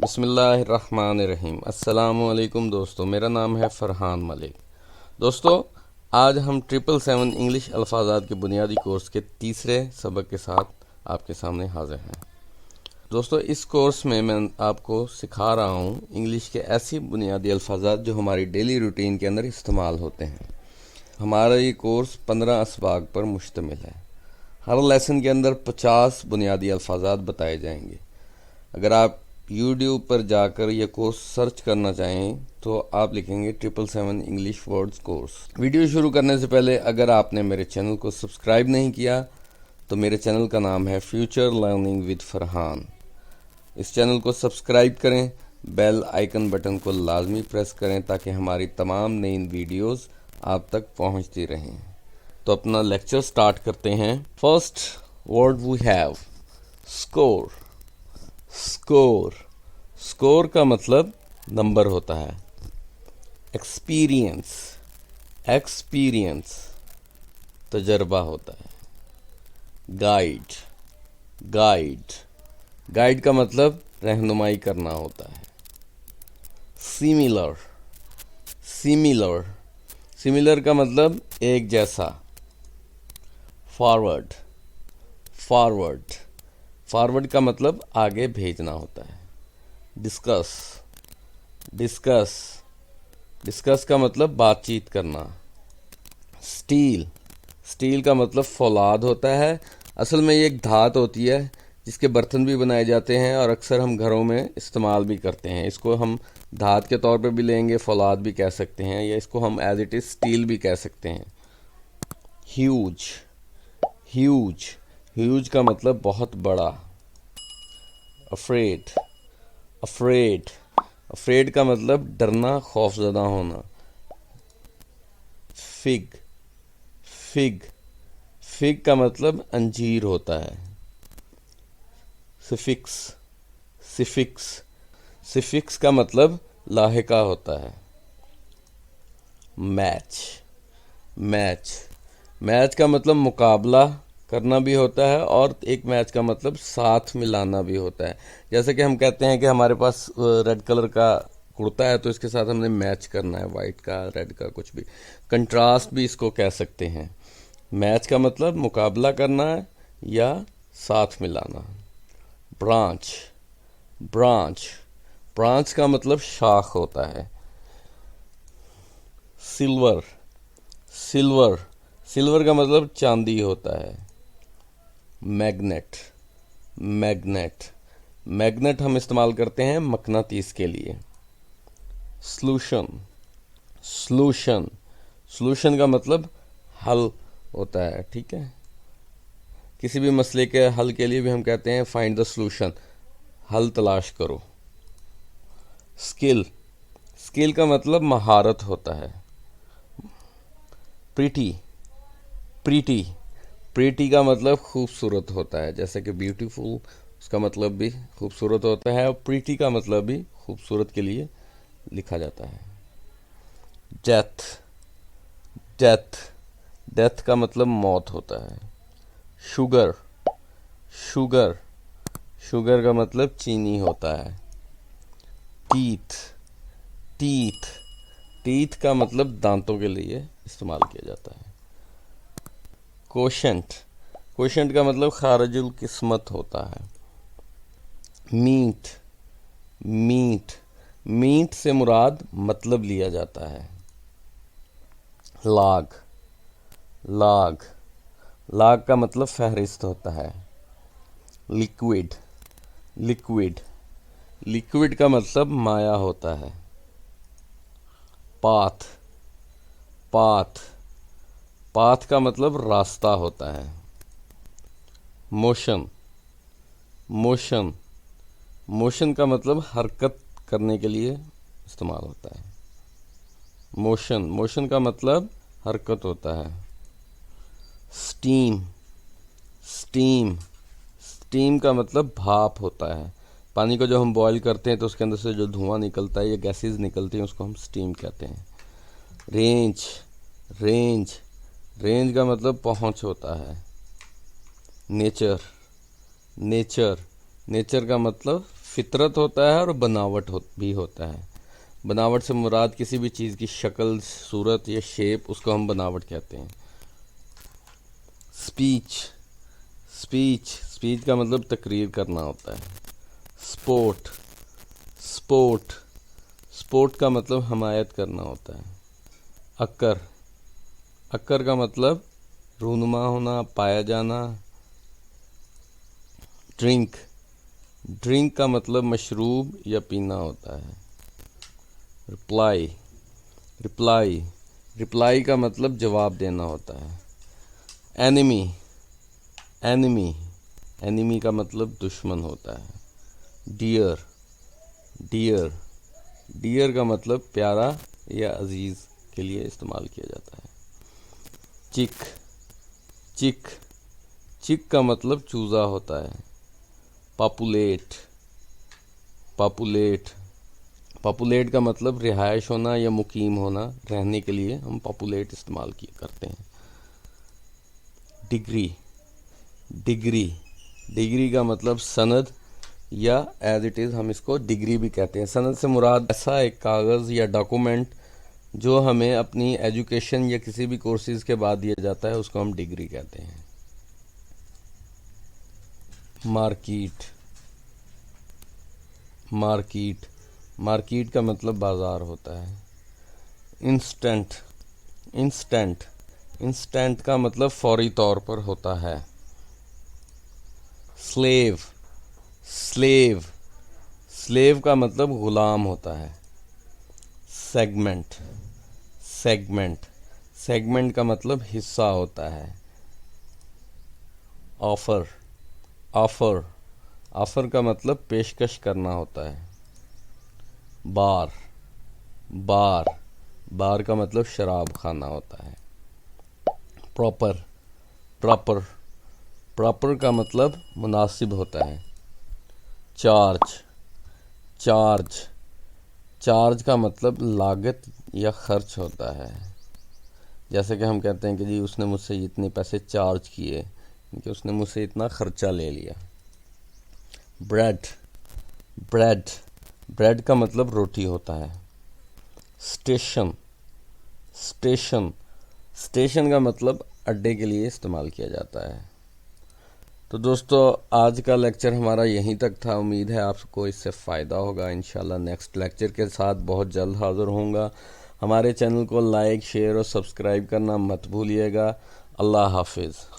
بسم اللہ الرحمن الرحیم۔ السلام علیکم دوستو، میرا نام ہے فرحان ملک۔ دوستو، آج ہم 777 انگلش الفاظات کے بنیادی کورس کے تیسرے سبق کے ساتھ آپ کے سامنے حاضر ہیں۔ دوستو، اس کورس میں آپ کو سکھا رہا ہوں انگلش کے ایسی بنیادی الفاظات جو ہماری ڈیلی روٹین کے اندر استعمال ہوتے ہیں۔ ہمارا یہ کورس 15 اسباق پر مشتمل ہے۔ ہر لیسن کے اندر 50 بنیادی الفاظات بتائے جائیں گے۔ اگر آپ یوٹیوب پر جا کر یہ کورس سرچ کرنا چاہیں تو آپ لکھیں گے 777 انگلش ورڈز کورس۔ ویڈیو شروع کرنے سے پہلے اگر آپ نے میرے چینل کو سبسکرائب نہیں کیا تو میرے چینل کا نام ہے فیوچر لرننگ ود فرحان۔ اس چینل کو سبسکرائب کریں، بیل آئیکن بٹن کو لازمی پریس کریں تاکہ ہماری تمام نئی ویڈیوز آپ تک پہنچتی رہیں۔ تو اپنا لیکچر سٹارٹ کرتے ہیں۔ First word we have score. Score, score کا مطلب نمبر ہوتا ہے۔ ایکسپیرینس، ایکسپیرینس تجربہ ہوتا ہے۔ گائیڈ، گائیڈ، گائیڈ کا مطلب رہنمائی کرنا ہوتا ہے۔ سیملر، سیملر، سیملر کا مطلب ایک جیسا۔ فارورڈ، فارورڈ، فارورڈ کا مطلب آگے بھیجنا ہوتا ہے۔ ڈسکس، ڈسکس، ڈسکس کا مطلب بات چیت کرنا۔ اسٹیل، اسٹیل کا مطلب فولاد ہوتا ہے۔ اصل میں یہ ایک دھات ہوتی ہے جس کے برتن بھی بنائے جاتے ہیں اور اکثر ہم گھروں میں استعمال بھی کرتے ہیں۔ اس کو ہم دھات کے طور پہ بھی لیں گے، فولاد بھی کہہ سکتے ہیں، یا اس کو ہم ایز اٹ از اسٹیل بھی کہہ سکتے ہیں۔ ہیوج، ہیوج، ہیوج کا مطلب بہت بڑا۔ افریڈ، افریڈ، افریڈ کا مطلب ڈرنا، خوف زدہ ہونا۔ فگ، فگ، فگ کا مطلب انجیر ہوتا ہے۔ سفکس، سفکس، سفکس کا مطلب لاحقہ ہوتا ہے۔ میچ، میچ، میچ کا مطلب مقابلہ کرنا بھی ہوتا ہے اور ایک میچ کا مطلب ساتھ ملانا بھی ہوتا ہے۔ جیسے کہ ہم کہتے ہیں کہ ہمارے پاس ریڈ کلر کا کرتا ہے تو اس کے ساتھ ہم نے میچ کرنا ہے، وائٹ کا، ریڈ کا، کچھ بھی۔ کنٹراسٹ بھی اس کو کہہ سکتے ہیں۔ میچ کا مطلب مقابلہ کرنا یا ساتھ ملانا۔ برانچ، برانچ، برانچ کا مطلب شاخ ہوتا ہے۔ سلور، سلور، سلور کا مطلب چاندی ہوتا ہے۔ میگنیٹ، میگنیٹ، میگنیٹ ہم استعمال کرتے ہیں مقناطیس کے لیے۔ سلوشن، سلوشن، سلوشن کا مطلب حل ہوتا ہے، ٹھیک ہے۔ کسی بھی مسئلے کے حل کے لیے بھی ہم کہتے ہیں فائنڈ دا سلوشن، حل تلاش کرو۔ اسکل، اسکل کا مطلب مہارت ہوتا ہے۔ پریٹی، پریٹی، پریٹی کا مطلب خوبصورت ہوتا ہے، جیسے کہ بیوٹیفل اس کا مطلب بھی خوبصورت ہوتا ہے اور پریٹی کا مطلب بھی خوبصورت کے لیے لکھا جاتا ہے۔ ڈیتھ، ڈیتھ، ڈیتھ کا مطلب موت ہوتا ہے۔ شوگر، شوگر، شوگر کا مطلب چینی ہوتا ہے۔ ٹیتھ، ٹیتھ، ٹیتھ کا مطلب دانتوں کے لیے استعمال کیا جاتا ہے۔ کوشنٹ، کوشنٹ کا مطلب خارج القسمت ہوتا ہے۔ میٹ، میٹ، میٹ سے مراد مطلب لیا جاتا ہے۔ لاگ، لاگ، لاگ کا مطلب فہرست ہوتا ہے۔ لکوڈ، لکوڈ، لکوڈ کا مطلب مائع ہوتا ہے۔ پاتھ، پاتھ، پاتھ کا مطلب راستہ ہوتا ہے۔ موشن، موشن، موشن کا مطلب حرکت کرنے کے لیے استعمال ہوتا ہے۔ موشن، موشن کا مطلب حرکت ہوتا ہے۔ سٹیم، سٹیم، سٹیم کا مطلب بھاپ ہوتا ہے۔ پانی کو جو ہم بوائل کرتے ہیں تو اس کے اندر سے جو دھواں نکلتا ہے یا گیسز نکلتی ہیں اس کو ہم سٹیم کہتے ہیں۔ رینج، رینج، رینج کا مطلب پہنچ ہوتا ہے۔ نیچر، نیچر، نیچر کا مطلب فطرت ہوتا ہے اور بناوٹ بھی ہوتا ہے۔ بناوٹ سے مراد کسی بھی چیز کی شکل، صورت یا شیپ، اس کو ہم بناوٹ کہتے ہیں۔ سپیچ کا مطلب تقریر کرنا ہوتا ہے۔ سپورٹ کا مطلب حمایت کرنا ہوتا ہے۔ اکر کا مطلب رونما ہونا، پایا جانا۔ ڈرنک کا مطلب مشروب یا پینا ہوتا ہے۔ رپلائی کا مطلب جواب دینا ہوتا ہے۔ اینیمی کا مطلب دشمن ہوتا ہے۔ ڈیئر کا مطلب پیارا یا عزیز کے لیے استعمال کیا جاتا ہے۔ چک کا مطلب چوزا ہوتا ہے۔ پاپولیٹ کا مطلب رہائش ہونا یا مقیم ہونا، رہنے کے لیے ہم پاپولیٹ استعمال کرتے ہیں۔ ڈگری کا مطلب سند، یا ایز اٹ از ہم اس کو ڈگری بھی کہتے ہیں۔ سند سے مراد ایسا ایک کاغذ یا ڈاکومنٹ جو ہمیں اپنی ایجوکیشن یا کسی بھی کورسز کے بعد دیا جاتا ہے، اس کو ہم ڈگری کہتے ہیں۔ مارکیٹ کا مطلب بازار ہوتا ہے۔ انسٹنٹ کا مطلب فوری طور پر ہوتا ہے۔ سلیو کا مطلب غلام ہوتا ہے۔ سیگمنٹ کا مطلب حصہ ہوتا ہے۔ آفر کا مطلب پیشکش کرنا ہوتا ہے۔ بار کا مطلب شراب خانہ ہوتا ہے۔ پراپر کا مطلب مناسب ہوتا ہے۔ چارج کا مطلب لاگت یا خرچ ہوتا ہے۔ جیسے کہ ہم کہتے ہیں کہ جی اس نے مجھ سے اتنے پیسے چارج کیے، کہ اس نے مجھ سے اتنا خرچہ لے لیا۔ بریڈ کا مطلب روٹی ہوتا ہے۔ اسٹیشن کا مطلب اڈے کے لیے استعمال کیا جاتا ہے۔ تو دوستو آج کا لیکچر ہمارا یہیں تک تھا۔ امید ہے آپ کو اس سے فائدہ ہوگا۔ انشاءاللہ نیکسٹ لیکچر کے ساتھ بہت جلد حاضر ہوں گا۔ ہمارے چینل کو لائک، شیئر اور سبسکرائب کرنا مت بھولیے گا۔ اللہ حافظ۔